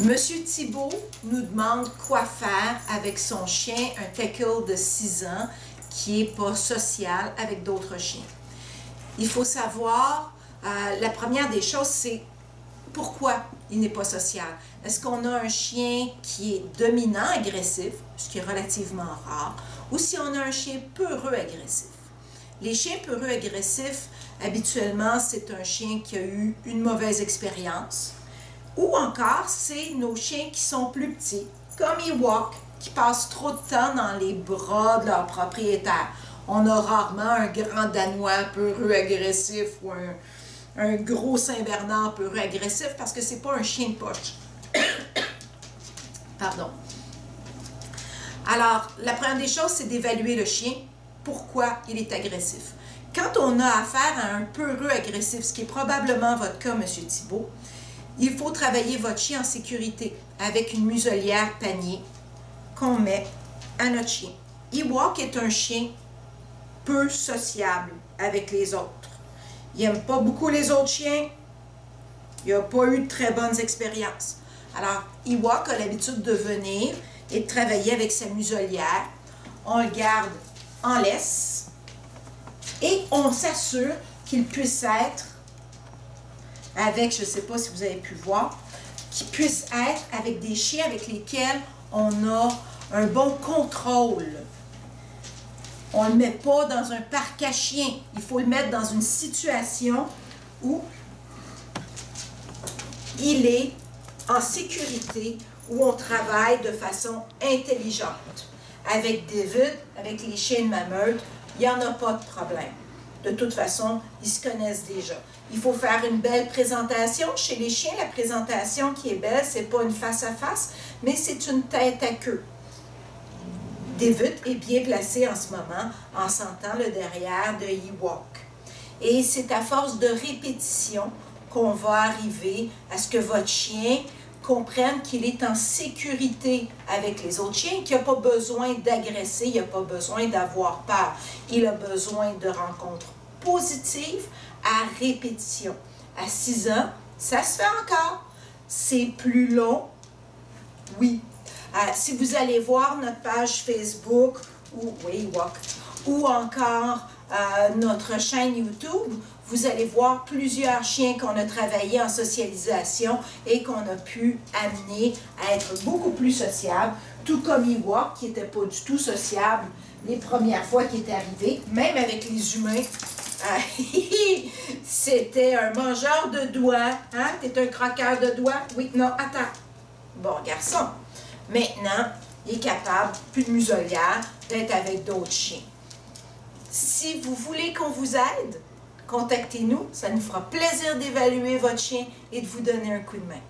Monsieur Thibault nous demande quoi faire avec son chien, un tackle de 6 ans qui n'est pas social avec d'autres chiens. Il faut savoir, la première des choses, c'est pourquoi il n'est pas social. Est-ce qu'on a un chien qui est dominant, agressif, ce qui est relativement rare, ou si on a un chien peureux, agressif? Les chiens peureux, agressifs, habituellement, c'est un chien qui a eu une mauvaise expérience. Ou encore, c'est nos chiens qui sont plus petits, comme Ewok, qui passent trop de temps dans les bras de leur propriétaire. On a rarement un grand Danois peureux agressif ou un gros Saint-Bernard peureux agressif parce que c'est pas un chien de poche. Pardon. Alors, la première des choses, c'est d'évaluer le chien. Pourquoi il est agressif? Quand on a affaire à un peureux agressif, ce qui est probablement votre cas, M. Thibault, il faut travailler votre chien en sécurité avec une muselière panier qu'on met à notre chien. Ewok est un chien peu sociable avec les autres. Il n'aime pas beaucoup les autres chiens. Il n'a pas eu de très bonnes expériences. Alors, Ewok a l'habitude de venir et de travailler avec sa muselière. On le garde en laisse et on s'assure qu'il puisse être avec, je ne sais pas si vous avez pu voir, qu'il puisse être avec des chiens avec lesquels on a un bon contrôle. On ne le met pas dans un parc à chiens. Il faut le mettre dans une situation où il est en sécurité, où on travaille de façon intelligente. Avec David, avec les chiens de ma meute, il n'y en a pas de problème. De toute façon, ils se connaissent déjà. Il faut faire une belle présentation. Chez les chiens, la présentation qui est belle, ce n'est pas une face-à-face, mais c'est une tête à queue. David est bien placé en ce moment en sentant le derrière de Ewok. Et c'est à force de répétition qu'on va arriver à ce que votre chien comprenne qu'il est en sécurité avec les autres chiens, qu'il n'a pas besoin d'agresser, il n'a pas besoin d'avoir peur. Il a besoin de rencontres positives à répétition. À 6 ans, ça se fait encore. C'est plus long, oui. Si vous allez voir notre page Facebook, ou encore notre chaîne YouTube, vous allez voir plusieurs chiens qu'on a travaillé en socialisation et qu'on a pu amener à être beaucoup plus sociables, tout comme Ewok, qui n'était pas du tout sociable les premières fois qu'il est arrivé, même avec les humains. C'était un mangeur de doigts. Hein? T'es un croqueur de doigts? Oui, non, attends. Bon garçon. Maintenant, il est capable, plus de muselière, d'être avec d'autres chiens. Si vous voulez qu'on vous aide, contactez-nous. Ça nous fera plaisir d'évaluer votre chien et de vous donner un coup de main.